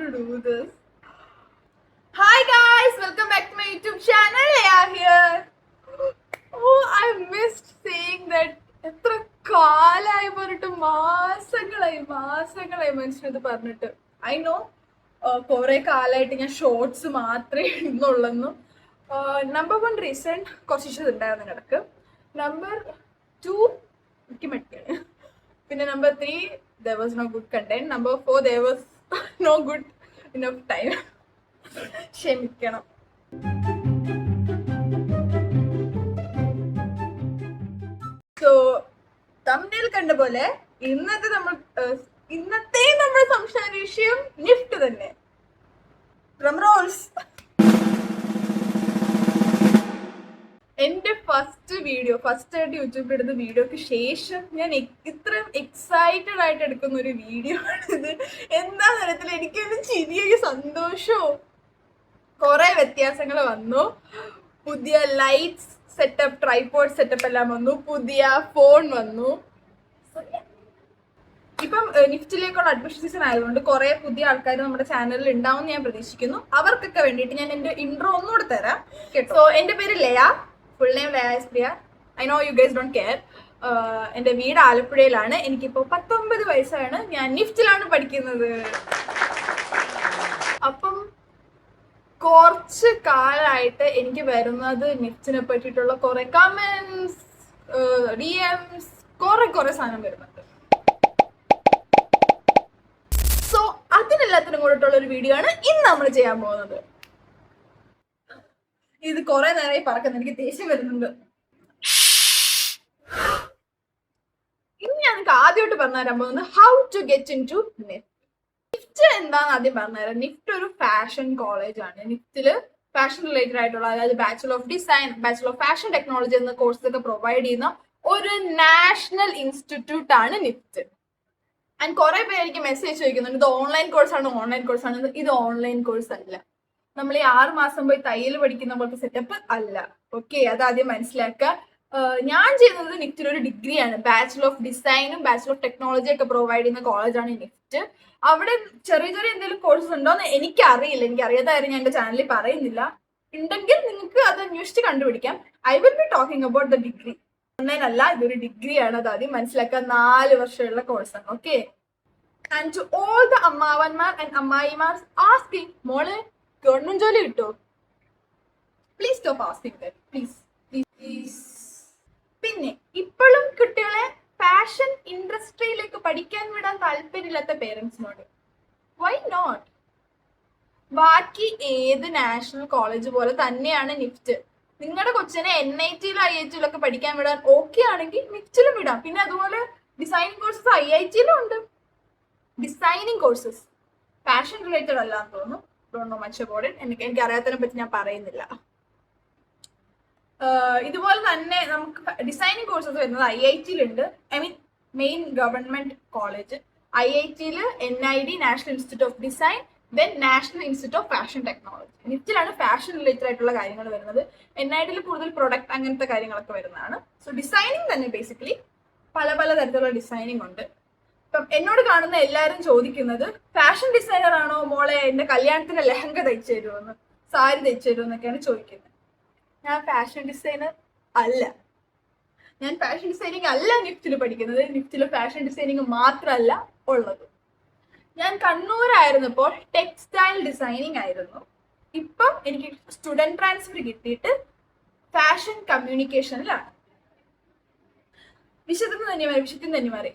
to do this. Hi guys, welcome back to my YouTube channel. Leah here. Oh, I missed saying that. എത്ര കാലായി പറഞ്ഞിട്ട് മാസങ്ങളായി മനുഷ്യനത് പറഞ്ഞിട്ട്. I know കുറെ കാലമായിട്ട് ഞാൻ ഷോർട്സ് മാത്രമേ ഇടുന്നുള്ളൂ. നമ്പർ 1 റീസൺ കുറച്ച് ഇഷ്യൂസ് ഉണ്ടായിരുന്നു കിടക്ക്. നമ്പർ 2 എനിക്ക് മടിയാണ്. പിന്നെ number 3 there was no good content. Number 4 there was no good enough time. ക്ഷമിക്കണം. സോ തംബ്നെയിൽ കണ്ട പോലെ ഇന്നത്തെ നമ്മുടെ സംസാര വിഷയം നിഫ്റ്റ് തന്നെ. Drum Rolls. എന്റെ ഫസ്റ്റ് ആയിട്ട് യൂട്യൂബിൽ ഇടുന്ന വീഡിയോക്ക് ശേഷം ഞാൻ ഇത്രയും എക്സൈറ്റഡ് ആയിട്ട് എടുക്കുന്ന ഒരു വീഡിയോ ആണിത്. എന്താ തരത്തിൽ എനിക്കൊരു ചെറിയ സന്തോഷവും കുറെ വ്യത്യാസങ്ങൾ വന്നു. പുതിയ ലൈറ്റ്സ് സെറ്റപ്പ്, ട്രൈപോഡ് സെറ്റപ്പ് എല്ലാം വന്നു. പുതിയ ഫോൺ വന്നു. ഇപ്പം നിഫ്റ്റിലേക്കുള്ള അഡ്മിഷൻ സീസൺ ആയതുകൊണ്ട് കുറെ പുതിയ ആൾക്കാർ നമ്മുടെ ചാനലിൽ ഉണ്ടാവും ഞാൻ പ്രതീക്ഷിക്കുന്നു. അവർക്കൊക്കെ വേണ്ടിയിട്ട് ഞാൻ എന്റെ ഇൻട്രോ ഒന്നുകൂടെ തരാം കേട്ടോ. സോ എന്റെ പേര് Laya, full name Laya S Priya. I know you guys don't care. എൻ്റെ വീട് ആലപ്പുഴയിലാണ്. എനിക്കിപ്പോൾ 19 വയസ്സാണ്. ഞാൻ നിഫ്റ്റിലാണ് പഠിക്കുന്നത്. അപ്പം കുറച്ച് കാലമായിട്ട് എനിക്ക് വരുന്നത് നിഫ്റ്റിനെ പറ്റിയിട്ടുള്ള കുറെ കമന്റ്സ്, DMs, കുറെ സാധനം വരുന്നുണ്ട്. സോ അതിനെല്ലാത്തിനും കൂടിയിട്ടുള്ള ഒരു വീഡിയോ ആണ് ഇന്ന് നമ്മൾ ചെയ്യാൻ പോകുന്നത്. ഇത് കുറെ നേരമായി പറക്കുന്ന എനിക്ക് ദേഷ്യം വരുന്നുണ്ട്. ഇനി ഞങ്ങൾക്ക് ആദ്യമായിട്ട് പറഞ്ഞുതരാൻ പോകുന്നത് how to get in to NIFT. NIFT എന്താന്ന് ആദ്യം പറഞ്ഞുതരാം. നിഫ്റ്റ് ഒരു ഫാഷൻ കോളേജ് ആണ്. നിഫ്റ്റില് ഫാഷൻ റിലേറ്റഡ് ആയിട്ടുള്ള, അതായത് bachelor of design, bachelor of Fashion technology എന്ന കോഴ്സ് ഒക്കെ പ്രൊവൈഡ് ചെയ്യുന്ന ഒരു നാഷണൽ ഇൻസ്റ്റിറ്റ്യൂട്ട് ആണ് നിഫ്റ്റ്. ആൻഡ് കുറെ പേര് എനിക്ക് മെസ്സേജ് ചോദിക്കുന്നുണ്ട് ഇത് ഓൺലൈൻ കോഴ്സാണ്. ഇത് ഓൺലൈൻ കോഴ്സ് അല്ല. നമ്മൾ ഈ 6 മാസം പോയി തയ്യൽ പഠിക്കുന്ന പോലത്തെ സെറ്റപ്പ് അല്ല. ഓക്കെ, അതാദ്യം മനസ്സിലാക്കുക. ഞാൻ ചെയ്യുന്നത് നിഫ്റ്റിൽ ഒരു ഡിഗ്രിയാണ്. ബാച്ചുലർ ഓഫ് ഡിസൈനും ബാച്ചുലർ ഓഫ് ടെക്നോളജി ഒക്കെ പ്രൊവൈഡ് ചെയ്യുന്ന കോളേജാണ് നിഫ്റ്റ്. അവിടെ ചെറിയ എന്തെങ്കിലും കോഴ്സസ് ഉണ്ടോന്ന് എനിക്കറിയില്ല. എനിക്കറിയാത്ത കാര്യം ഞാൻ എന്റെ ചാനലിൽ പറയുന്നില്ല. ഉണ്ടെങ്കിൽ നിങ്ങൾക്ക് അത് അന്വേഷിച്ച് കണ്ടുപിടിക്കാം. I will be talking about the degree. Online അല്ല, ഇതൊരു ഡിഗ്രിയാണ്. അത് ആദ്യം മനസ്സിലാക്കുക. 4 വർഷമുള്ള കോഴ്സാണ്. Okay. And to all the അമ്മാവന്മാർ ആൻഡ് അമ്മായിമാർ ആസ്കിങ്, മോളെ ഗവൺമെന്റ് ജോലി കിട്ടോ? Please stop asking that. Please. പിന്നെ ഇപ്പോഴും കുട്ടികളെ ഫാഷൻ ഇൻഡസ്ട്രിയിലേക്ക് പഠിക്കാൻ വിടാൻ താല്പര്യമില്ലാത്ത പേരൻസിനോട്, വൈ നോട്ട്? ബാക്കി ഏത് നാഷണൽ കോളേജ് പോലെ തന്നെയാണ് നിഫ്റ്റ്. നിങ്ങളുടെ കൊച്ചിനെ NIT IIT ഒക്കെ പഠിക്കാൻ വിടാൻ ഓക്കെ ആണെങ്കിൽ നിഫ്റ്റിലും വിടാം. പിന്നെ അതുപോലെ ഡിസൈനിങ് കോഴ്സസ് IIT ഉണ്ട്. ഡിസൈനിങ് കോഴ്സസ് ഫാഷൻ റിലേറ്റഡ് അല്ലാന്ന് തോന്നുന്നു. Don't know much about it. എനിക്ക് അറിയാത്തതിനെ പറ്റി ഞാൻ പറയുന്നില്ല. ഇതുപോലെ തന്നെ നമുക്ക് ഡിസൈനിങ് കോഴ്സസ് വരുന്നത് IIT ഉണ്ട്. I mean main government college. IIT NID, National Institute of Design, then National Institute of Fashion Technology. നിഫ്റ്റിലാണ് ഫാഷൻ റിലേറ്റഡ് ആയിട്ടുള്ള കാര്യങ്ങൾ വരുന്നത്. NID കൂടുതൽ പ്രൊഡക്റ്റ് അങ്ങനത്തെ കാര്യങ്ങളൊക്കെ വരുന്നതാണ്. സോ ഡിസൈനിങ് തന്നെ ബേസിക്കലി പല തരത്തിലുള്ള ഡിസൈനിങ് ഉണ്ട്. ഇപ്പം എന്നോട് കാണുന്ന എല്ലാവരും ചോദിക്കുന്നത് ഫാഷൻ ഡിസൈനർ ആണോ മോളെ, എന്റെ കല്യാണത്തിന് ലെഹങ്ക തയ്ച്ചു തരുമെന്ന്, സാരി തയ്ച്ചു തരുമെന്നൊക്കെയാണ് ചോദിക്കുന്നത്. ഞാൻ ഫാഷൻ ഡിസൈനർ അല്ല. ഞാൻ ഫാഷൻ ഡിസൈനിങ് അല്ല നിഫ്റ്റിൽ പഠിക്കുന്നത്. നിഫ്റ്റിൽ ഫാഷൻ ഡിസൈനിങ് മാത്രമല്ല ഉള്ളത്. ഞാൻ കണ്ണൂരായിരുന്നപ്പോൾ ടെക്സ്റ്റൈൽ ഡിസൈനിങ് ആയിരുന്നു. ഇപ്പം എനിക്ക് സ്റ്റുഡന്റ് ട്രാൻസ്ഫർ കിട്ടിയിട്ട് ഫാഷൻ കമ്മ്യൂണിക്കേഷനിലാണ്. വിഷയത്തിന് തന്നെ മാറി.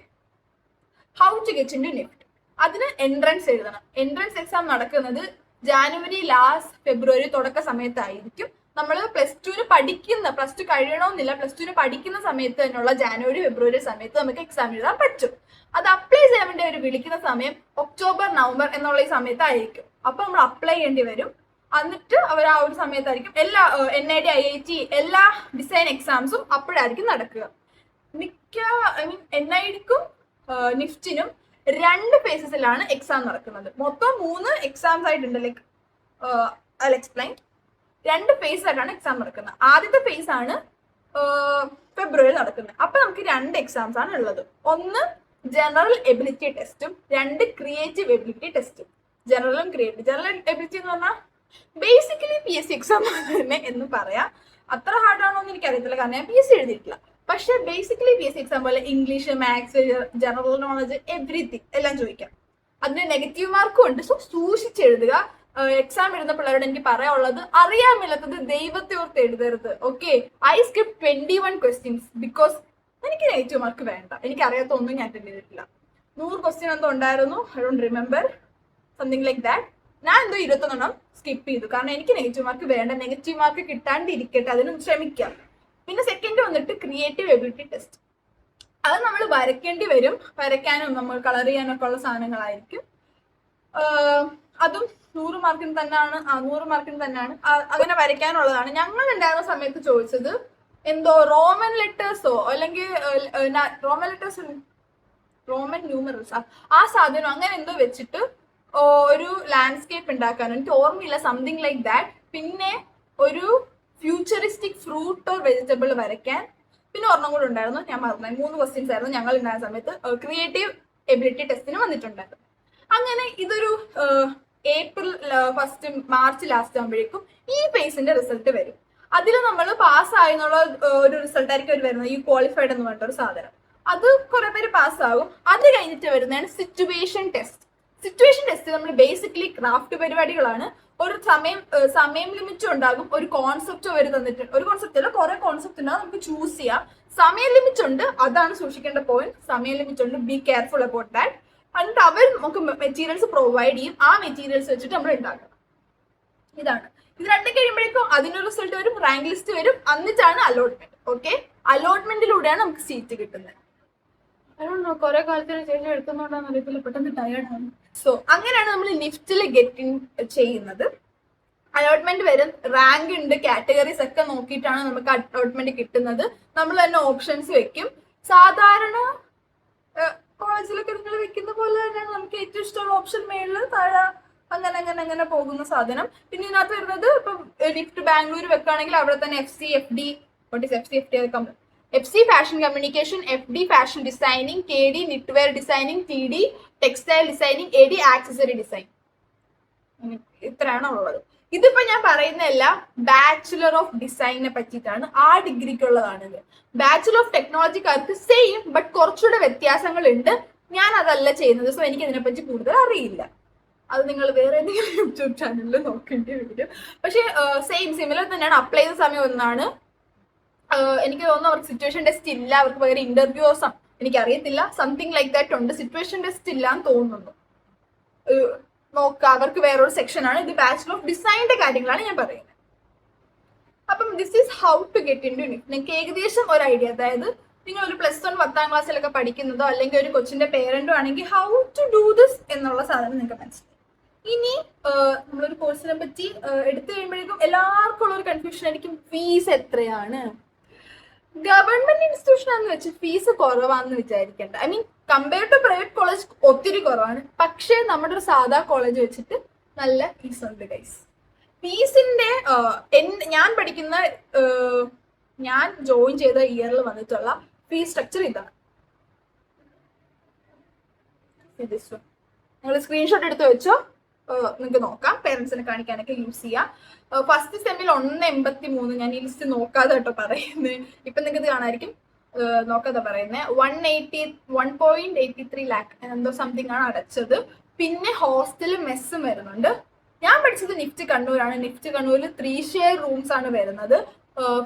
How to get in to NIFT. അതിന് എൻട്രൻസ് എഴുതണം. എൻട്രൻസ് എക്സാം നടക്കുന്നത് ജാനുവരി ലാസ്റ്റ്, ഫെബ്രുവരി തുടക്ക സമയത്തായിരിക്കും. നമ്മൾ പ്ലസ് ടു കഴിയണമെന്നില്ല. പ്ലസ് ടുവിന് പഠിക്കുന്ന സമയത്ത് തന്നെയുള്ള ജാനുവരി ഫെബ്രുവരി സമയത്ത് നമുക്ക് എക്സാം എഴുതാൻ പറ്റും. അത് അപ്ലൈ ചെയ്യാൻ വേണ്ടി അവർ വിളിക്കുന്ന സമയം ഒക്ടോബർ നവംബർ എന്നുള്ള ഈ സമയത്തായിരിക്കും. അപ്പൊ നമ്മൾ അപ്ലൈ ചെയ്യേണ്ടി വരും. എന്നിട്ട് അവർ ആ ഒരു സമയത്തായിരിക്കും എല്ലാ NID IIT എല്ലാ ഡിസൈൻ എക്സാംസും അപ്പോഴായിരിക്കും നടക്കുക. NIDക്കും നിഫ്റ്റിനും 2 ഫേസസിലാണ് എക്സാം നടക്കുന്നത്. മൊത്തം 3 എക്സാംസ് ആയിട്ടുണ്ട്. Like I explain. 2 ഫേസ് ആയിട്ടാണ് എക്സാം നടക്കുന്നത്. ആദ്യത്തെ ഫേസ് ആണ് ഫെബ്രുവരിയിൽ നടക്കുന്നത്. അപ്പൊ നമുക്ക് 2 എക്സാംസ് ആണ് ഉള്ളത്. ഒന്ന് ജനറൽ എബിലിറ്റി ടെസ്റ്റും 2 ക്രിയേറ്റീവ് എബിലിറ്റി ടെസ്റ്റും. ജനറലും ക്രിയേറ്റീവ്. ജനറൽ എബിലിറ്റി എന്ന് പറഞ്ഞാൽ ബേസിക്കലി PSC എക്സാം തന്നെ എന്ന് പറയാം. അത്ര ഹാർഡ് ആണോ എന്ന് എനിക്കറിയത്തില്ല, കാരണം ഞാൻ PSC എഴുതിയിട്ടില്ല. പക്ഷെ ബേസിക്കലി PSC എക്സാം പോലെ English, maths, general knowledge, everything എല്ലാം ചോദിക്കാം. അതിന് നെഗറ്റീവ് മാർക്കും ഉണ്ട്. സോ സൂക്ഷിച്ചെഴുതുക. എക്സാം എഴുതുന്ന പിള്ളേരോട് എനിക്ക് പറയാനുള്ളത്, അറിയാമില്ലാത്തത് ദൈവത്തെ ഓർത്ത് എഴുതരുത്. Okay, I skip 21 questions because എനിക്ക് നെഗറ്റീവ് മാർക്ക് വേണ്ട. എനിക്ക് അറിയാത്ത ഒന്നും ഞാൻ അറ്റൻഡ് ചെയ്തിട്ടില്ല. 100 ക്വസ്റ്റ്യൻ എന്തോ ഉണ്ടായിരുന്നു, I don't remember, something like that. ഞാൻ എന്തോ 21 സ്കിപ്പ് ചെയ്തു, കാരണം എനിക്ക് നെഗറ്റീവ് മാർക്ക് വേണ്ട. നെഗറ്റീവ് മാർക്ക് കിട്ടാണ്ടിരിക്കട്ടെ, അതിന് ശ്രമിക്കാം. പിന്നെ സെക്കൻഡ് വന്നിട്ട് ക്രിയേറ്റീവ് എബിലിറ്റി ടെസ്റ്റ്. അത് നമ്മൾ വരയ്ക്കേണ്ടി വരും. വരയ്ക്കാനും നമ്മൾ കളർ ചെയ്യാനൊക്കെ ഉള്ള സാധനങ്ങളായിരിക്കും. അതും 100 മാർക്കിന് തന്നെയാണ്. 100 മാർക്കിന് തന്നെയാണ്. അങ്ങനെ വരയ്ക്കാനുള്ളതാണ്. ഞങ്ങൾ ഉണ്ടായിരുന്ന സമയത്ത് ചോദിച്ചത് എന്തോ റോമൻ ലെറ്റേഴ്സോ അല്ലെങ്കിൽ റോമൻ ന്യൂമറൽസ്, ആ സാധനം അങ്ങനെ എന്തോ വെച്ചിട്ട് ഒരു ലാൻഡ്സ്കേപ്പ് ഉണ്ടാക്കാനോ, എനിക്ക് ഓർമ്മയില്ല, സംതിങ് ലൈക്ക് ദാറ്റ്. പിന്നെ ഒരു ഫ്യൂച്ചറിസ്റ്റിക് ഫ്രൂട്ട് ഓർ വെജിറ്റബിൾ വരയ്ക്കാൻ. പിന്നെ ഒരെണ്ണം കൂടെ ഉണ്ടായിരുന്നു, ഞാൻ മറന്നു. 3 ക്വസ്റ്റ്യൻസ് ആയിരുന്നു ഞങ്ങൾ ഉണ്ടായിരുന്ന സമയത്ത് ക്രിയേറ്റീവ് എബിലിറ്റി ടെസ്റ്റിന് വന്നിട്ടുണ്ടായിരുന്നു. അങ്ങനെ ഇതൊരു ഏപ്രിൽ 1 മാർച്ച് ലാസ്റ്റ് ആകുമ്പോഴേക്കും ഈ ഫേസിന്റെ റിസൾട്ട് വരും. അതിൽ നമ്മൾ പാസ്സായി എന്നുള്ള ഒരു റിസൾട്ട് ആയിരിക്കും അവർ വരുന്നത്, ഈ ക്വാളിഫൈഡ് എന്ന് പറഞ്ഞ ഒരു സാധനം. അത് കുറെ പേര് പാസ്സാകും. അത് കഴിഞ്ഞിട്ട് വരുന്നതാണ് സിറ്റുവേഷൻ ടെസ്റ്റ്. സിറ്റുവേഷൻ ടെസ്റ്റ് നമ്മൾ ബേസിക്കലി ക്രാഫ്റ്റ് പരിപാടികളാണ്. ഒരു സമയം ലിമിറ്റ് ഉണ്ടാകും. ഒരു കോൺസെപ്റ്റ് അവർ തന്നിട്ട്, ഒരു കോൺസെപ്റ്റ് അല്ല, കുറെ കോൺസെപ്റ്റ് ഉണ്ടാകും, നമുക്ക് ചൂസ് ചെയ്യാം. സമയം ലിമിറ്റ് ഉണ്ട്, അതാണ് സൂക്ഷിക്കേണ്ട പോയിന്റ്. സമയം ലിമിറ്റ് ഉണ്ട്, ബി കെയർഫുൾ അബൌട്ട് ദാറ്റ്. എന്നിട്ട് അവർ നമുക്ക് മെറ്റീരിയൽസ് പ്രൊവൈഡ് ചെയ്യും. ആ മെറ്റീരിയൽസ് വെച്ചിട്ട് നമ്മൾ ഉണ്ടാക്കണം. ഇതാണ്. ഇത് രണ്ടും കഴിയുമ്പോഴേക്കും അതിനൊരു റിസൾട്ട് വരും, റാങ്ക് ലിസ്റ്റ് വരും, എന്നിട്ടാണ് അലോട്ട്മെന്റ്. ഓക്കെ, അലോട്ട്മെന്റിലൂടെയാണ് നമുക്ക് സീറ്റ് കിട്ടുന്നത്. അതുകൊണ്ടോ കുറെ കാലത്തിന് ശേഷം എടുക്കുന്നോണ്ടാന്ന് അറിയത്തില്ല, പെട്ടെന്ന് ടയേർഡാണ്. സോ അങ്ങനെയാണ് നമ്മൾ നിഫ്റ്റിൽ ഗെറ്റ് ഇൻ ചെയ്യുന്നത്. അലോട്ട്മെന്റ് വരും, റാങ്ക് ഉണ്ട്, കാറ്റഗറീസ് ഒക്കെ നോക്കിയിട്ടാണ് നമുക്ക് അലോട്ട്മെന്റ് കിട്ടുന്നത്. നമ്മൾ തന്നെ ഓപ്ഷൻസ് വെക്കും. സാധാരണ കോളേജിലൊക്കെ നിങ്ങൾ വെക്കുന്ന പോലെ തന്നെയാണ് നമുക്ക് ഏറ്റവും ഇഷ്ടമുള്ള ഓപ്ഷൻ മേളിൽ താഴെ അങ്ങനെ അങ്ങനെ അങ്ങനെ പോകുന്ന സാധനം. പിന്നെ ഇതിനകത്ത് വരുന്നത് ഇപ്പൊ നിഫ്റ്റ് ബാംഗ്ലൂർ വെക്കുകയാണെങ്കിൽ അവിടെ തന്നെ FC fashion communication, FD fashion designing, KD knitwear designing, TD textile designing, AD accessory design. ഇത്രയാണ് ഉള്ളത്. ഇതിപ്പോ ഞാൻ പറയുന്നതല്ല ബാച്ചുലർ ഓഫ് ഡിസൈനിനെ പറ്റിയിട്ടാണ്. ആ ഡിഗ്രിക്കുള്ളതാണിത്. ബാച്ചുലർ ഓഫ് ടെക്നോളജിക്കാർക്ക് സെയിം, ബട്ട് കുറച്ചുകൂടെ വ്യത്യാസങ്ങൾ ഉണ്ട്. ഞാൻ അതല്ല ചെയ്യുന്നത്, സോ എനിക്ക് ഇതിനെപ്പറ്റി കൂടുതൽ അറിയില്ല. അത് നിങ്ങൾ വേറെ ഏതെങ്കിലും യൂട്യൂബ് ചാനലിൽ നോക്കേണ്ടി വരും. പക്ഷെ സെയിം സിമിലർ തന്നെയാണ്. അപ്ലൈ ചെയ്ത സമയം ഒന്നാണ്. എനിക്ക് തോന്നുന്നു അവർക്ക് സിറ്റുവേഷൻ ടെസ്റ്റ് ഇല്ല, അവർക്ക് പകരം ഇന്റർവ്യൂ എനിക്ക് അറിയത്തില്ല, സംതിങ് ലൈക്ക് ദാറ്റ് ഉണ്ട്. സിറ്റുവേഷൻ ടെസ്റ്റ് ഇല്ല എന്ന് തോന്നുന്നു. നോക്കാം, അവർക്ക് വേറൊരു സെക്ഷൻ ആണ്. ഇത് ബാച്ചുലർ ഓഫ് ഡിസൈനിന്റെ കാര്യങ്ങളാണ് ഞാൻ പറയുന്നത്. അപ്പം this is how to get in to NIFT. നിങ്ങൾക്ക് ഏകദേശം ഒരു ഐഡിയ, അതായത് നിങ്ങൾ ഒരു +1 10ാം ക്ലാസ്സിലൊക്കെ പഠിക്കുന്നതോ അല്ലെങ്കിൽ ഒരു കൊച്ചിന്റെ പേരന്റോ ആണെങ്കിൽ ഹൗ ടു ഡു ദിസ് എന്നുള്ള സാധനം നിങ്ങൾക്ക് മനസ്സിലായി. ഇനി നമ്മളൊരു കോഴ്സിനെ പറ്റി എടുത്തു കഴിയുമ്പോഴേക്കും എല്ലാവർക്കും ഉള്ള ഒരു കൺഫ്യൂഷൻ ആയിരിക്കും, ഫീസ് എത്രയാണ്? ഗവൺമെന്റ് ഇൻസ്റ്റിറ്റ്യൂഷൻ ആണെന്ന് വെച്ച് ഫീസ് കുറവാണെന്ന് വിചാരിക്കേണ്ട. I mean compare to private college ഒത്തിരി കുറവാണ്. പക്ഷേ നമ്മുടെ ഒരു സാധാ കോളേജ് വെച്ചിട്ട് നല്ല ഫീസ് ഉണ്ട് ഗൈസ്. ഫീസിന്റെ ഞാൻ ജോയിൻ ചെയ്ത ഇയറിൽ വന്നിട്ടുള്ള ഫീസ് സ്ട്രക്ചർ ഇതാണ്. നിങ്ങൾ സ്ക്രീൻഷോട്ട് എടുത്ത് വെച്ചോ, നിങ്ങൾക്ക് നോക്കാം, പേരൻസിനെ കാണിക്കാനൊക്കെ യൂസ് ചെയ്യാം. ഫസ്റ്റ് സെമ്മിൽ 183, ഞാൻ ഈ ലിസ്റ്റ് നോക്കാതെ കേട്ടോ പറയുന്നത്, ഇപ്പൊ നിങ്ങൾക്ക് ഇത് കാണാതിരിക്കും, നോക്കാതെ പറയുന്നത്. 1.83 lakh എന്തോ സംതിങ് ആണ് അടച്ചത്. പിന്നെ ഹോസ്റ്റലും മെസ്സും വരുന്നുണ്ട്. ഞാൻ പഠിച്ചത് നിഫ്റ്റ് കണ്ണൂരാണ്. നിഫ്റ്റ് കണ്ണൂരിൽ 3 ഷെയർ റൂംസ് ആണ് വരുന്നത്.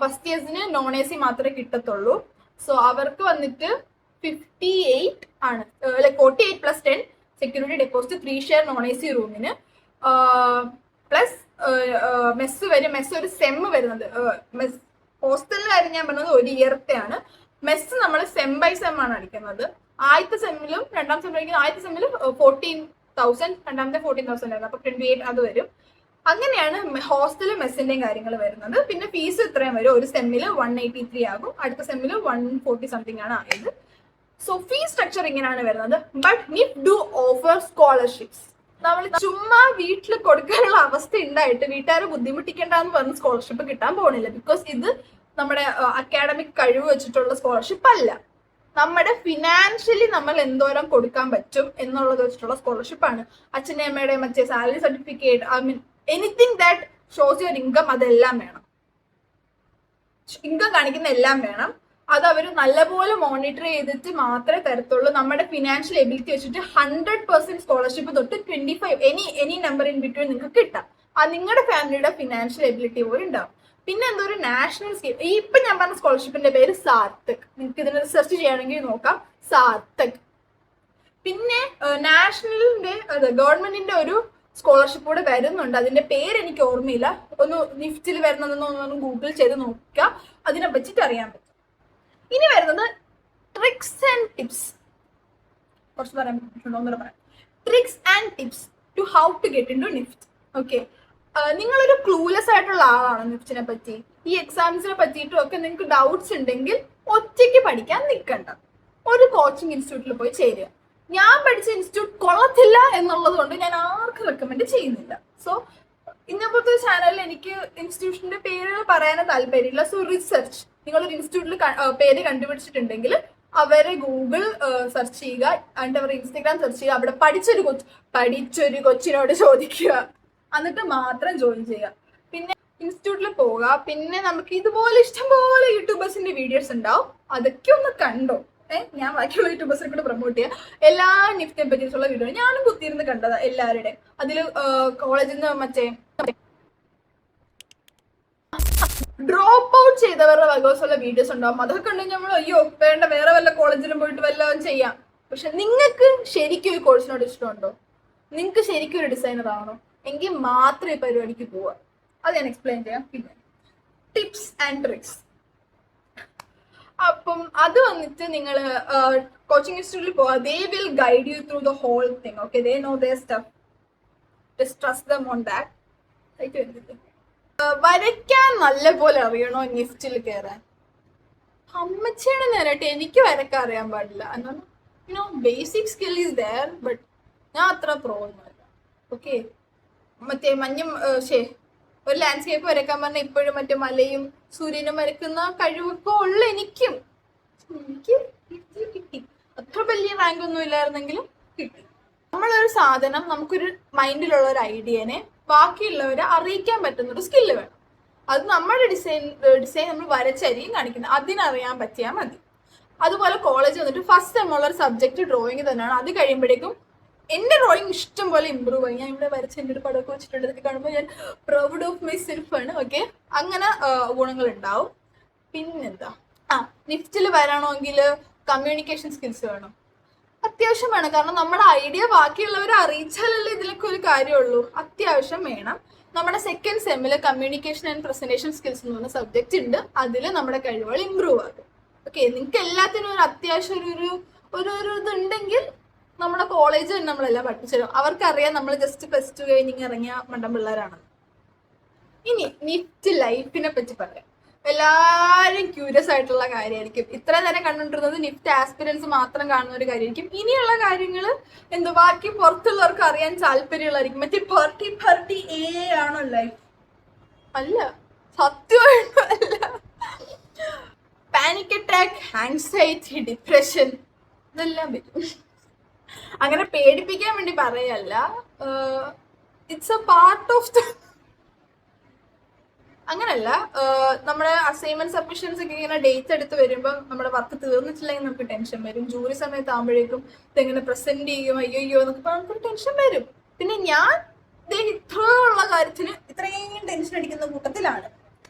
ഫസ്റ്റ് ഇയേഴ്സിന് നോൺ AC മാത്രമേ കിട്ടത്തുള്ളൂ. സോ അവർക്ക് വന്നിട്ട് 58 ആണ്, like 48 + 10 security deposit, 3 share non AC റൂമിന്, പ്ലസ് മെസ്സ് വരും. മെസ്സ് ഒരു സെമ്മ് വരുന്നത്. ഹോസ്റ്റലിന്റെ കാര്യം ഞാൻ പറഞ്ഞത് 1 ഇയർത്തെയാണ്. മെസ്സ് നമ്മൾ സെം ബൈ സെം ആണ് അടിക്കുന്നത്. ആദ്യത്തെ സെമ്മിലും രണ്ടാം സെമ്മിലും, ആദ്യത്തെ സെമ്മിൽ 14,000, രണ്ടാമത്തെ 14,000 ആയിരുന്നു. അപ്പൊ 28 അത് വരും. അങ്ങനെയാണ് ഹോസ്റ്റലും മെസ്സിന്റെയും കാര്യങ്ങൾ വരുന്നത്. പിന്നെ ഫീസ് ഇത്രയും വരും. ഒരു സെമ്മിൽ 183 ആകും, അടുത്ത സെമ്മിൽ 140 സംതിങ് ആണ് ആയത്. സോ ഫീസ് സ്ട്രക്ചർ ഇങ്ങനെയാണ് വരുന്നത്. But NEFT do offer scholarships. നമ്മൾ ചുമ്മാ വീട്ടിൽ കൊടുക്കാനുള്ള അവസ്ഥ ഉണ്ടായിട്ട് വീട്ടുകാരെ ബുദ്ധിമുട്ടിക്കേണ്ടെന്ന് പറഞ്ഞ് സ്കോളർഷിപ്പ് കിട്ടാൻ പോകണില്ല. ബിക്കോസ് ഇത് നമ്മുടെ അക്കാഡമിക് കഴിവ് വെച്ചിട്ടുള്ള സ്കോളർഷിപ്പ് അല്ല. നമ്മുടെ ഫിനാൻഷ്യലി നമ്മൾ എന്തോരം കൊടുക്കാൻ പറ്റും എന്നുള്ളത് വെച്ചിട്ടുള്ള സ്കോളർഷിപ്പാണ്. അച്ഛൻ്റെ അമ്മയുടെ മറ്റേ salary certificate, I mean anything that shows your income, അതെല്ലാം വേണം. ഇൻകം കാണിക്കുന്ന എല്ലാം വേണം. അത് അവർ നല്ലപോലെ മോണിറ്റർ ചെയ്തിട്ട് മാത്രമേ തരത്തുള്ളൂ. നമ്മുടെ ഫിനാൻഷ്യൽ എബിലിറ്റി വെച്ചിട്ട് 100% സ്കോളർഷിപ്പ് തൊട്ട് 25 എനി നമ്പർ ഇൻ ബിറ്റ്വീൻ നിങ്ങൾക്ക് കിട്ടാം. അത് നിങ്ങളുടെ ഫാമിലിയുടെ ഫിനാൻഷ്യൽ എബിലിറ്റി പോലെ ഉണ്ടാവും. പിന്നെ എന്തോ ഒരു നാഷണൽ സ്കീം, ഈ ഇപ്പൊ ഞാൻ പറഞ്ഞ സ്കോളർഷിപ്പിന്റെ പേര് സാർത്ഥക്. നിങ്ങൾക്ക് ഇതിന് റിസർച്ച് ചെയ്യണമെങ്കിൽ നോക്കാം, സാർത്ഥക്. പിന്നെ നാഷണലിന്റെ ഗവൺമെന്റിന്റെ ഒരു സ്കോളർഷിപ്പ് കൂടെ വരുന്നുണ്ട്. അതിന്റെ പേര് എനിക്ക് ഓർമ്മയില്ല. ഒന്ന് നിഫ്റ്റിൽ വരുന്നതെന്ന് ഗൂഗിൾ ചെയ്ത് നോക്കുക, അതിനെ പറ്റിയിട്ട് അറിയാൻ പറ്റും. ഇനി വരുന്നത് ട്രിക്സ് ആൻഡ് ടിപ്സ്. കുറച്ച് പറയാൻ പറ്റുന്നുണ്ടോ പറയാം. Tricks and tips to how to get in to NIFT. Okay, നിങ്ങളൊരു ക്ലൂലെസ് ആയിട്ടുള്ള ആളാണ് നിഫ്റ്റിനെ പറ്റി, ഈ എക്സാംസിനെ പറ്റിയിട്ടും ഒക്കെ നിങ്ങൾക്ക് ഡൗട്ട്സ് ഉണ്ടെങ്കിൽ ഒറ്റയ്ക്ക് പഠിക്കാൻ നിൽക്കണ്ട, ഒരു കോച്ചിങ് ഇൻസ്റ്റിറ്റ്യൂട്ടിൽ പോയി ചേരുക. ഞാൻ പഠിച്ച ഇൻസ്റ്റിറ്റ്യൂട്ട് കൊള്ളത്തില്ല എന്നുള്ളത് കൊണ്ട് ഞാൻ ആർക്കും റെക്കമെൻഡ് ചെയ്യുന്നില്ല. സോ ഇന്നപ്പോഴത്തെ ചാനലിൽ എനിക്ക് ഇൻസ്റ്റിറ്റ്യൂഷന്റെ പേര് പറയാൻ താല്പര്യമില്ല. സോ റിസർച്ച്, നിങ്ങളൊരു ഇൻസ്റ്റിറ്റ്യൂട്ടിൽ പേര് കണ്ടുപിടിച്ചിട്ടുണ്ടെങ്കിൽ അവരെ ഗൂഗിൾ സെർച്ച് ചെയ്യുക, എന്നിട്ട് അവർ ഇൻസ്റ്റഗ്രാം സെർച്ച് ചെയ്യുക, അവിടെ പഠിച്ചൊരു കൊച്ചിനോട് ചോദിക്കുക, എന്നിട്ട് മാത്രം ജോയിൻ ചെയ്യുക. പിന്നെ ഇൻസ്റ്റിറ്റ്യൂട്ടിൽ പോവുക. പിന്നെ നമുക്ക് ഇതുപോലെ ഇഷ്ടംപോലെ യൂട്യൂബേഴ്സിന്റെ വീഡിയോസ് ഉണ്ടാവും, അതൊക്കെ ഒന്ന് കണ്ടോ. ഞാൻ ബാക്കിയുള്ള യൂട്യൂബേഴ്സിനെ കൂടെ പ്രൊമോട്ട് ചെയ്യുക. എല്ലാ നിഫ്റ്റിനെ പറ്റിയിട്ടുള്ള വീഡിയോ ഞാനും കുത്തിയിരുന്ന് കണ്ടതാ എല്ലാവരുടെയും. അതിൽ കോളേജിൽ നിന്ന് മറ്റേ ഡ്രോപ്പ് ഔട്ട് ചെയ്തവരുടെ വകോസുള്ള വീഡിയോസ് ഉണ്ടാവും. അതൊക്കെ ഉണ്ടെങ്കിൽ നമ്മൾ അയ്യോ വേണ്ട, വേറെ വല്ല കോളേജിലും പോയിട്ട് വല്ലതും ചെയ്യാം. പക്ഷെ നിങ്ങൾക്ക് ശരിക്കും ഒരു കോഴ്സിനോട് ഇഷ്ടമുണ്ടോ, നിങ്ങൾക്ക് ശരിക്കും ഒരു ഡിസൈനർ ആണോ, എങ്കിൽ മാത്രമേ പരിപാടിക്ക് പോവുക. അത് ഞാൻ എക്സ്പ്ലെയിൻ ചെയ്യാം. പിന്നെ ടിപ്സ് ആൻഡ് ട്രിക്സ്. അപ്പം അത് വന്നിട്ട് നിങ്ങൾ കോച്ചിങ് ഇൻസ്റ്റിറ്റ്യൂട്ടിൽ പോവുക. They will guide you through the whole thing. Okay, they know their stuff, just trust them on that. വരയ്ക്കാൻ നല്ല പോലെ അറിയണോ നിഫ്റ്റിൽ കയറാൻ? അമ്മച്ചിയുടെ നേരിട്ട് എനിക്ക് വരയ്ക്കാൻ അറിയാൻ പാടില്ല. Basic skill is there, but ഞാൻ അത്ര പ്രോ ഒന്നുമല്ല. ഓക്കെ, മറ്റേ ഒരു ലാൻഡ്സ്കേപ്പ് വരയ്ക്കാൻ പറഞ്ഞാൽ ഇപ്പോഴും മറ്റേ മലയും സൂര്യനും വരയ്ക്കുന്ന കഴിവൊക്കെ ഉള്ള എനിക്ക് കിട്ടി. അത്ര വലിയ റാങ്ക് ഒന്നും ഇല്ലായിരുന്നെങ്കിലും കിട്ടി. നമ്മളൊരു സാധനം, നമുക്കൊരു മൈൻഡിലുള്ള ഒരു ഐഡിയനെ ബാക്കിയുള്ളവരെ അറിയിക്കാൻ പറ്റുന്ന ഒരു സ്കില്ല് വേണം. അത് നമ്മുടെ ഡിസൈൻ നമ്മൾ വരച്ചരിയും കാണിക്കുന്നത്, അതിനറിയാൻ പറ്റിയാൽ മതി. അതുപോലെ കോളേജ് വന്നിട്ട് ഫസ്റ്റ് സെമ്മുള്ള ഒരു സബ്ജക്ട് ഡ്രോയിങ് തന്നെയാണ്. അത് കഴിയുമ്പോഴേക്കും എന്റെ ഡ്രോയിങ് ഇഷ്ടം പോലെ ഇമ്പ്രൂവ് ആയി. ഞാൻ ഇവിടെ വരച്ച് എൻ്റെ ഒരു പടമൊക്കെ വെച്ചിട്ടുണ്ട്, ഇതൊക്കെ കാണുമ്പോൾ ഞാൻ പ്രൗഡ് ഓഫ് മൈ സെൽഫ് ആണ്. ഓക്കെ, അങ്ങനെ ഗുണങ്ങൾ ഉണ്ടാവും. പിന്നെന്താ, നിഫ്റ്റിൽ വരണമെങ്കിൽ കമ്മ്യൂണിക്കേഷൻ സ്കിൽസ് വേണം, അത്യാവശ്യം വേണം. കാരണം നമ്മുടെ ഐഡിയ ബാക്കിയുള്ളവരെ അറിയിച്ചാലല്ലേ ഇതിലൊക്കെ ഒരു കാര്യമുള്ളൂ. അത്യാവശ്യം വേണം. നമ്മുടെ സെക്കൻഡ് സെമ്മിൽ കമ്മ്യൂണിക്കേഷൻ ആൻഡ് പ്രസന്റേഷൻ സ്കിൽസ് എന്ന് പറഞ്ഞ സബ്ജക്റ്റ് ഉണ്ട്. അതിൽ നമ്മുടെ കഴിവുകൾ ഇമ്പ്രൂവ് ആകും. ഓക്കെ, നിങ്ങൾക്ക് എല്ലാത്തിനും ഒരു അത്യാവശ്യം ഒരു ഇതുണ്ടെങ്കിൽ നമ്മുടെ കോളേജ് തന്നെ നമ്മളെല്ലാം പഠിപ്പിച്ചിരും. അവർക്കറിയാം നമ്മൾ ജസ്റ്റ് +2 കഴിഞ്ഞ് ഇറങ്ങിയ മണ്ടം പിള്ളേരാണ്. ഇനി നിഫ്റ്റ് ലൈഫിനെ പറ്റി പറയാം. എല്ലാവരും ക്യൂരിയസ് ആയിട്ടുള്ള കാര്യമായിരിക്കും. ഇത്ര നേരം കണ്ടുകൊണ്ടിരുന്നത് നിഫ്റ്റ് ആസ്പിരൻസ് മാത്രം കാണുന്ന ഒരു കാര്യമായിരിക്കും. ഇനിയുള്ള കാര്യങ്ങൾ ബാക്കി പുറത്തുള്ളവർക്ക് അറിയാൻ താല്പര്യമുള്ളതായിരിക്കും. മറ്റേ പാർട്ടി ആണോ ലൈഫ്? അല്ല, സത്യമായിട്ടും അല്ല. പാനിക് അറ്റാക്ക്, ആൻസൈറ്റി, ഡിപ്രഷൻ, ഇതെല്ലാം വരും. അങ്ങനെ പേടിപ്പിക്കാൻ വേണ്ടി പറയല്ല, it's A part of the. അങ്ങനല്ല, നമ്മുടെ അസൈൻമെന്റ് സബ്മിഷൻസ് ഒക്കെ ഇങ്ങനെ ഡേറ്റ് എടുത്ത് വരുമ്പോൾ നമ്മുടെ വർക്ക് തീർന്നിട്ടില്ലെങ്കിൽ നമുക്ക് ടെൻഷൻ വരും. ജൂറി സമയത്ത് ആകുമ്പോഴേക്കും ഇതെങ്ങനെ പ്രസന്റ് ചെയ്യും, അയ്യോ എന്നൊക്കെ നമുക്കൊരു ടെൻഷൻ വരും. പിന്നെ ഞാൻ ഇത്രയുള്ള കാര്യത്തിന് ഇത്രയും ടെൻഷൻ അടിക്കുന്ന കൂട്ടത്തിലാണ്.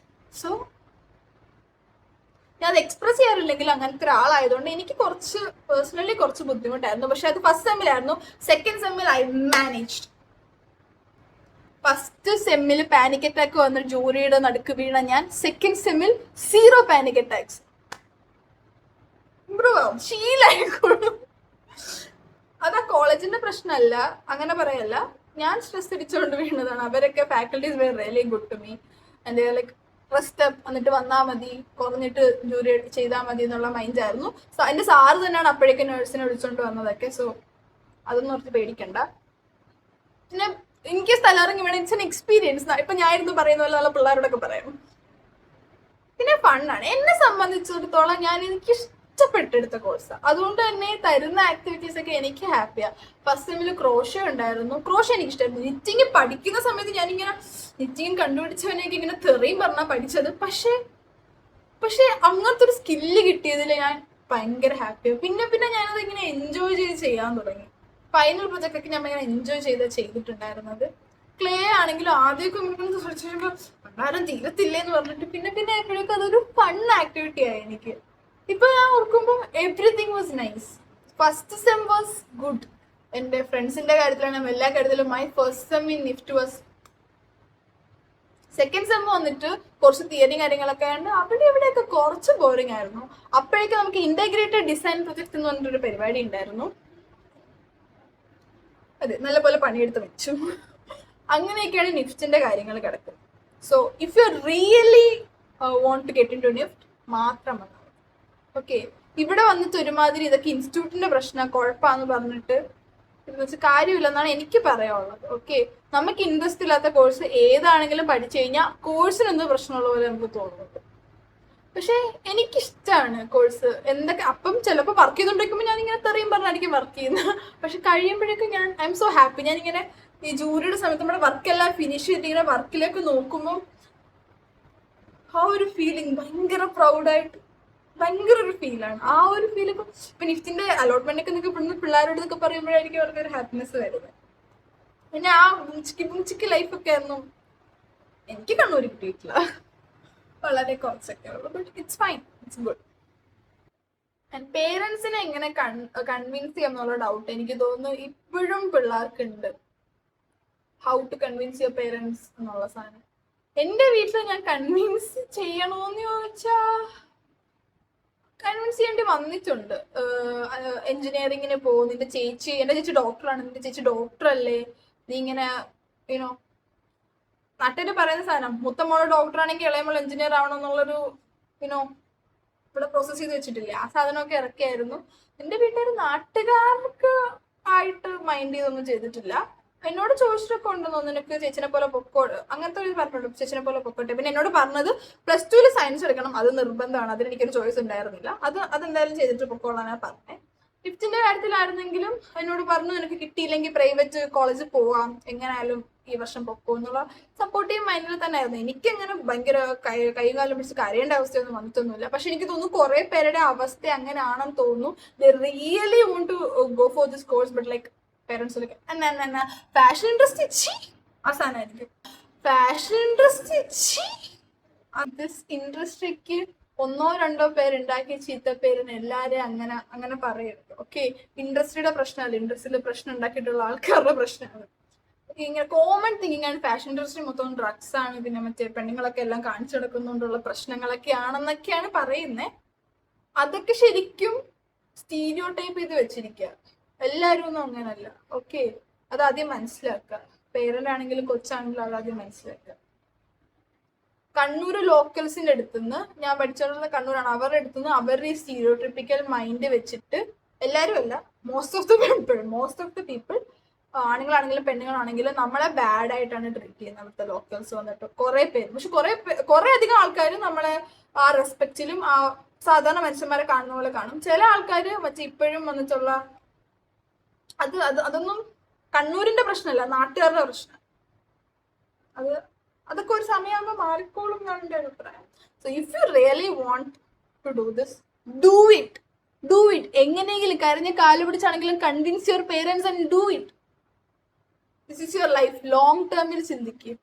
സോ ഞാൻ അത് എക്സ്പ്രസ് ചെയ്യാറില്ലെങ്കിൽ അങ്ങനത്തെ ഒരാളായതുകൊണ്ട് എനിക്ക് പേഴ്സണലി കുറച്ച് ബുദ്ധിമുട്ടായിരുന്നു. പക്ഷെ അത് ഫസ്റ്റ് സെമ്മിലായിരുന്നു. സെക്കൻഡ് സെമ്മിൽ ഐ മാനേജ്ഡ്. ഫസ്റ്റ് സെമ്മിൽ പാനിക് അറ്റാക്ക് വന്ന ജൂറിയുടെ നടുക്ക് വീണ ഞാൻ സെക്കൻഡ് സെമ്മിൽ 0 പാനിക് അറ്റാക്സ്. ഇമ്പ്രൂവ് ആവും, ശീലായിക്കോളും. അതാ കോളേജിന്റെ പ്രശ്നമല്ല, അങ്ങനെ പറയല്ല. ഞാൻ സ്ട്രെസ് അടിച്ചുകൊണ്ട് വീണതാണ്. അവരൊക്കെ faculties were really good to me. And like rest up, എന്നിട്ട് വന്നാൽ മതി, കുറഞ്ഞിട്ട് ജൂറി ചെയ്താൽ മതി എന്നുള്ള മൈൻഡായിരുന്നു. എൻ്റെ സാറ് തന്നെയാണ് അപ്പോഴേക്കും നേഴ്സിനെ വിളിച്ചുകൊണ്ട് വന്നതൊക്കെ. സോ അതൊന്നും ഓർത്ത് പേടിക്കണ്ട. പിന്നെ എനിക്ക് സ്ഥലമിറങ്ങി വേണം, ഇറ്റ്സ് എൻ എക്സ്പീരിയൻസ്. ഇപ്പൊ ഞാനിരുന്ന് പറയുന്ന പോലെ നല്ല പിള്ളേരോടൊക്കെ പറയാം. പിന്നെ ഫണ്ണാണ്. എന്നെ സംബന്ധിച്ചിടത്തോളം ഇഷ്ടപ്പെട്ടെടുത്ത കോഴ്സ്. അതുകൊണ്ട് തന്നെ തരുന്ന ആക്ടിവിറ്റീസ് ഒക്കെ എനിക്ക് ഹാപ്പിയാണ്. ഫസ്റ്റ് സെമ്മിൽ ക്രോഷ ഉണ്ടായിരുന്നു. ക്രോഷ എനിക്ക് ഇഷ്ടമായിരുന്നു. നിറ്റിങ് പഠിക്കുന്ന സമയത്ത് ഞാനിങ്ങനെ നിറ്റിങ് കണ്ടുപിടിച്ചവനെയൊക്കെ ഇങ്ങനെ തെറിയും പറഞ്ഞാൽ പഠിച്ചത്. പക്ഷെ അങ്ങനത്തെ ഒരു സ്കില്ല് കിട്ടിയതിൽ ഞാൻ ഭയങ്കര ഹാപ്പിയാണ്. പിന്നെ ഞാനത് ഇങ്ങനെ എൻജോയ് ചെയ്ത് ചെയ്യാൻ തുടങ്ങി. ഫൈനൽ പ്രൊജക്റ്റ് ഒക്കെ ഞാൻ ഭയങ്കര എൻജോയ് ചെയ്തിട്ടുണ്ടായിരുന്നത്. ക്ലേ ആണെങ്കിലും ആദ്യമൊക്കെ ആരും തീരത്തില്ലേന്ന് പറഞ്ഞിട്ട് പിന്നെ എപ്പോഴൊക്കെ അതൊരു ഫൺ ആക്ടിവിറ്റി ആയി എനിക്ക്. ഇപ്പൊ ഞാൻ ഓർക്കുമ്പോൾ everything was nice. First sem was good. എന്റെ ഫ്രണ്ട്സിന്റെ കാര്യത്തിലാണ് എല്ലാ കാര്യത്തിലും. My first sem in NEFT was. Second sem വന്നിട്ട് കുറച്ച് തിയറി കാര്യങ്ങളൊക്കെ ഉണ്ട്. അവിടെ ഇവിടെയൊക്കെ കുറച്ച് ബോറിംഗ് ആയിരുന്നു. അപ്പോഴേക്കും നമുക്ക് ഇന്റഗ്രേറ്റഡ് ഡിസൈൻ പ്രൊജക്ട് എന്ന് പറഞ്ഞിട്ടൊരു പരിപാടി ഉണ്ടായിരുന്നു. അതെ, നല്ലപോലെ പണിയെടുത്ത് വെച്ചു. അങ്ങനെയൊക്കെയാണ് നിഫ്റ്റിന്റെ കാര്യങ്ങൾ കിടക്കുന്നത്. So if you really want to get in to NIFT മാത്രം വന്നാൽ ഓക്കെ. ഇവിടെ വന്നിട്ട് ഒരുമാതിരി ഇതൊക്കെ ഇൻസ്റ്റിറ്റ്യൂട്ടിന്റെ പ്രശ്നം കുഴപ്പമാണെന്ന് പറഞ്ഞിട്ട് കാര്യമില്ലെന്നാണ് എനിക്ക് പറയാനുള്ളത്. ഓക്കെ, നമുക്ക് ഇൻട്രസ്റ്റ് ഇല്ലാത്ത കോഴ്സ് ഏതാണെങ്കിലും പഠിച്ചു കഴിഞ്ഞാൽ കോഴ്സിനൊന്നും പ്രശ്നമുള്ള പോലെ നമുക്ക് തോന്നുന്നുണ്ട്. പക്ഷെ എനിക്കിഷ്ടമാണ് കോഴ്സ്. എന്തൊക്കെ അപ്പം ചിലപ്പോൾ വർക്ക് ചെയ്തുകൊണ്ടിരിക്കുമ്പോൾ ഞാനിങ്ങനെ തെറിയും പറഞ്ഞായിരിക്കും വർക്ക് ചെയ്യുന്നത്. പക്ഷെ കഴിയുമ്പോഴേക്കും ഐ എം സോ ഹാപ്പി. ഞാനിങ്ങനെ ഈ ജൂറിയുടെ സമയത്ത് നമ്മുടെ വർക്കെല്ലാം ഫിനിഷ് ചെയ്തിട്ട് ഇങ്ങനെ വർക്കിലേക്ക് നോക്കുമ്പോൾ ആ ഒരു ഫീലിംഗ് ഭയങ്കര പ്രൗഡായിട്ട് ഭയങ്കര ഒരു ഫീലാണ്. ആ ഒരു ഫീൽ ഇപ്പൊ നിഫ്റ്റിന്റെ അലോട്ട്മെന്റ് ഒക്കെ ഇവിടുന്ന് പിള്ളേരോട് പറയുമ്പോഴായിരിക്കും അവർക്ക് ഒരു ഹാപ്പിനെസ് വരുന്നത്. പിന്നെ ആ മുഞ്ചിക്ക് ലൈഫൊക്കെ ഒന്നും എനിക്ക് കണ്ണൂർ കിട്ടിയിട്ടില്ല. വളരെ കുറച്ചൊക്കെ ഉള്ളു. But it's fine, it's good. And പേരൻസിനെ എങ്ങനെ കൺവിൻസ് ചെയ്യാന്നുള്ള ഡൗട്ട് എനിക്ക് തോന്നുന്നു ഇപ്പോഴും പിള്ളേർക്കുണ്ട്. How to convince your parents എന്നുള്ള സാധനം. എന്റെ വീട്ടിൽ ഞാൻ കൺവിൻസ് ചെയ്യണോന്ന് ചോദിച്ചാ കൺവിൻസ് ചെയ്യേണ്ടി വന്നിട്ടുണ്ട്. എഞ്ചിനീയറിങ്ങിന് പോകും, എന്റെ ചേച്ചി ഡോക്ടറാണ്, നിന്റെ ചേച്ചി ഡോക്ടർ അല്ലേ, നീ ഇങ്ങനെ യുനോ നാട്ടില് പറയുന്ന സാധനം മുത്തമോള് ഡോക്ടർ ആണെങ്കിൽ ഇളയമോൾ എഞ്ചിനീയർ ആവണം എന്നുള്ളൊരു ഇവിടെ പ്രോസസ് ചെയ്ത് വെച്ചിട്ടില്ലേ, ആ സാധനമൊക്കെ ഇറക്കിയായിരുന്നു. എന്റെ വീട്ടുകാർ നാട്ടുകാർക്ക് ആയിട്ട് മൈൻഡ് ചെയ്തൊന്നും ചെയ്തിട്ടില്ല. എന്നോട് ചോദിച്ചിട്ടൊക്കെ ഉണ്ടെന്നോ നിനക്ക് ചേച്ചിനെ പോലെ പൊക്കോട്, അങ്ങനത്തെ ഒരു പറഞ്ഞോളൂ, ചേച്ചിനെ പോലെ പൊക്കോട്ടെ. പിന്നെ എന്നോട് പറഞ്ഞത് +2 സയൻസ് എടുക്കണം, അത് നിർബന്ധമാണ്, അതിന് എനിക്കൊരു ചോയ്സ് ഉണ്ടായിരുന്നില്ല, അതെന്തായാലും ചെയ്തിട്ട് പൊക്കോളാനാ പറഞ്ഞത്. ഫിഫ്റ്റിന്റെ കാര്യത്തിലായിരുന്നെങ്കിലും എന്നോട് പറഞ്ഞു നിനക്ക് കിട്ടിയില്ലെങ്കിൽ പ്രൈവറ്റ് കോളേജിൽ പോവാം, എങ്ങനെയായാലും ഈ വർഷം പൊക്കോ എന്നുള്ള സപ്പോർട്ടീവ് മൈൻഡിൽ തന്നെ ആയിരുന്നു. എനിക്കങ്ങനെ ഭയങ്കര കൈയും കാലം പിടിച്ച് കരയേണ്ട അവസ്ഥയൊന്നും വന്നിട്ടൊന്നുമില്ല. പക്ഷെ എനിക്ക് തോന്നുന്നു കുറെ പേരുടെ അവസ്ഥ അങ്ങനെയാണെന്ന് തോന്നുന്നു. They really want to go for this course but like parents fashion industry ആ സാധനമായിരിക്കും. ഫാഷൻ ഇൻഡസ്ട്രി ഇൻഡസ്ട്രിക്ക് 1-2 പേരുണ്ടാക്കിയ ചീത്തപ്പേരിന് എല്ലാരെയും അങ്ങനെ പറയരുത്. ഓക്കെ, ഇൻഡസ്ട്രിയുടെ പ്രശ്നമല്ല, ഇൻഡസ്ട്രിയിൽ പ്രശ്നം ഉണ്ടാക്കിയിട്ടുള്ള ആൾക്കാരുടെ പ്രശ്നമാണ്. ഇങ്ങനെ കോമൺ തിങ്കിങ് ആണ് ഫാഷൻ ഇൻഡസ്ട്രി മൊത്തം ഡ്രഗ്സ് ആണ്, പിന്നെ മറ്റേ പെണ്ണുങ്ങളൊക്കെ എല്ലാം കാണിച്ചു നടക്കുന്നതുകൊണ്ടുള്ള പ്രശ്നങ്ങളൊക്കെ ആണെന്നൊക്കെയാണ് പറയുന്നത്. അതൊക്കെ ശരിക്കും സ്റ്റീരിയോ ടൈപ്പ് ചെയ്ത് വെച്ചിരിക്കുക. എല്ലാവരും ഒന്നും അങ്ങനല്ല. ഓക്കെ, അത് ആദ്യം മനസ്സിലാക്കുക. പേരന്റ് ആണെങ്കിലും കൊച്ചാണെങ്കിലും അതാദ്യം മനസ്സിലാക്കുക. കണ്ണൂർ ലോക്കൽസിന്റെ അടുത്തുനിന്ന്, ഞാൻ പഠിച്ചിട്ടുള്ള കണ്ണൂരാണ്, അവരുടെ അടുത്തുനിന്ന് അവരുടെ ഈ സ്റ്റീരിയോ ട്രിപ്പിക്കൽ മൈൻഡ് വെച്ചിട്ട് എല്ലാവരും അല്ല, മോസ്റ്റ് ഓഫ് ദ പീപ്പിൾ ആണുങ്ങളാണെങ്കിലും പെണ്ണുങ്ങളാണെങ്കിലും നമ്മളെ ബാഡ് ആയിട്ടാണ് ട്രീറ്റ് ചെയ്യുന്നത്. അവിടുത്തെ ലോക്കൽസ് വന്നിട്ട് കുറെ പേര്, പക്ഷെ കുറെ അധികം ആൾക്കാർ നമ്മളെ ആ റെസ്പെക്റ്റിലും ആ സാധാരണ മനുഷ്യന്മാരെ കാണുന്ന പോലെ കാണും. ചില ആൾക്കാർ മറ്റേ ഇപ്പോഴും വന്നിട്ടുള്ള അതൊന്നും കണ്ണൂരിന്റെ പ്രശ്നമല്ല, നാട്ടുകാരുടെ പ്രശ്നം. അതൊക്കെ ഒരു സമയമാകുമ്പോൾ മാറിക്കോളും എന്നാണ് എൻ്റെ അഭിപ്രായം. So if you really want to do this, do it. എങ്ങനെയെങ്കിലും കരഞ്ഞ് കാല് പിടിച്ചാണെങ്കിലും convince your parents and do it. This is your life. Long ടേമിൽ ചിന്തിക്കുക.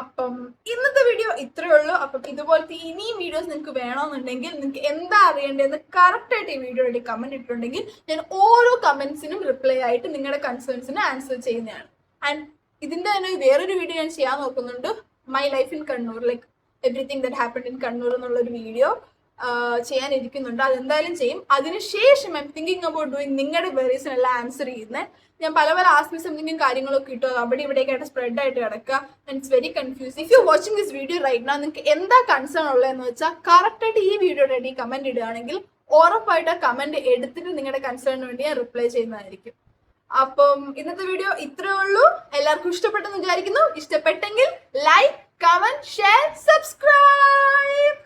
അപ്പം ഇന്നത്തെ വീഡിയോ ഇത്രയേ ഉള്ളൂ. അപ്പം ഇതുപോലത്തെ ഇനിയും വീഡിയോസ് നിങ്ങൾക്ക് വേണമെന്നുണ്ടെങ്കിൽ, നിങ്ങൾക്ക് എന്താ അറിയേണ്ടതെന്ന് കറക്റ്റ് ആയിട്ട് ഈ വീഡിയോ വേണ്ടി കമന്റ് ഇട്ടിട്ടുണ്ടെങ്കിൽ ഞാൻ ഓരോ കമന്റ്സിനും റിപ്ലൈ ആയിട്ട് നിങ്ങളുടെ കൺസേൺസിന് ആൻസർ ചെയ്യുന്നതാണ്. ആൻഡ് ഇതിന്റെ തന്നെ വേറൊരു വീഡിയോ ഞാൻ ചെയ്യാൻ നോക്കുന്നുണ്ട്, my life in Kannur, like everything that happened in Kannur എന്നുള്ളൊരു വീഡിയോ ചെയ്യാനിരിക്കുന്നുണ്ട്. അതെന്തായാലും ചെയ്യും. അതിനുശേഷം I M thinking about doing നിങ്ങളുടെ വെറീസിനെല്ലാം ആൻസർ ചെയ്യുന്നത്. ഞാൻ പല ആസ്മീസ് എന്തെങ്കിലും കാര്യങ്ങളൊക്കെ കിട്ടും, അവിടെ ഇവിടെയൊക്കെ ആയിട്ട് സ്പ്രെഡ് ആയിട്ട് കിടക്കുക. And it's very confusing. If you watching this video right now, നിങ്ങൾക്ക് എന്താ കൺസേൺ ഉള്ളതെന്ന് വെച്ചാൽ കറക്റ്റ് ആയിട്ട് ഈ വീഡിയോയുടെ ഇടയിൽ കമന്റ് ഇടുകയാണെങ്കിൽ ഉറപ്പായിട്ട് ആ കമന്റ് എടുത്തിട്ട് നിങ്ങളുടെ കൺസേണിന് വേണ്ടി ഞാൻ റിപ്ലൈ ചെയ്യുന്നതായിരിക്കും. അപ്പം ഇന്നത്തെ വീഡിയോ ഇത്രയേ ഉള്ളൂ. എല്ലാവർക്കും ഇഷ്ടപ്പെട്ടെന്ന് വിചാരിക്കുന്നു. ഇഷ്ടപ്പെട്ടെങ്കിൽ ലൈക്ക്, കമന്റ്, ഷെയർ, സബ്സ്ക്രൈബ്.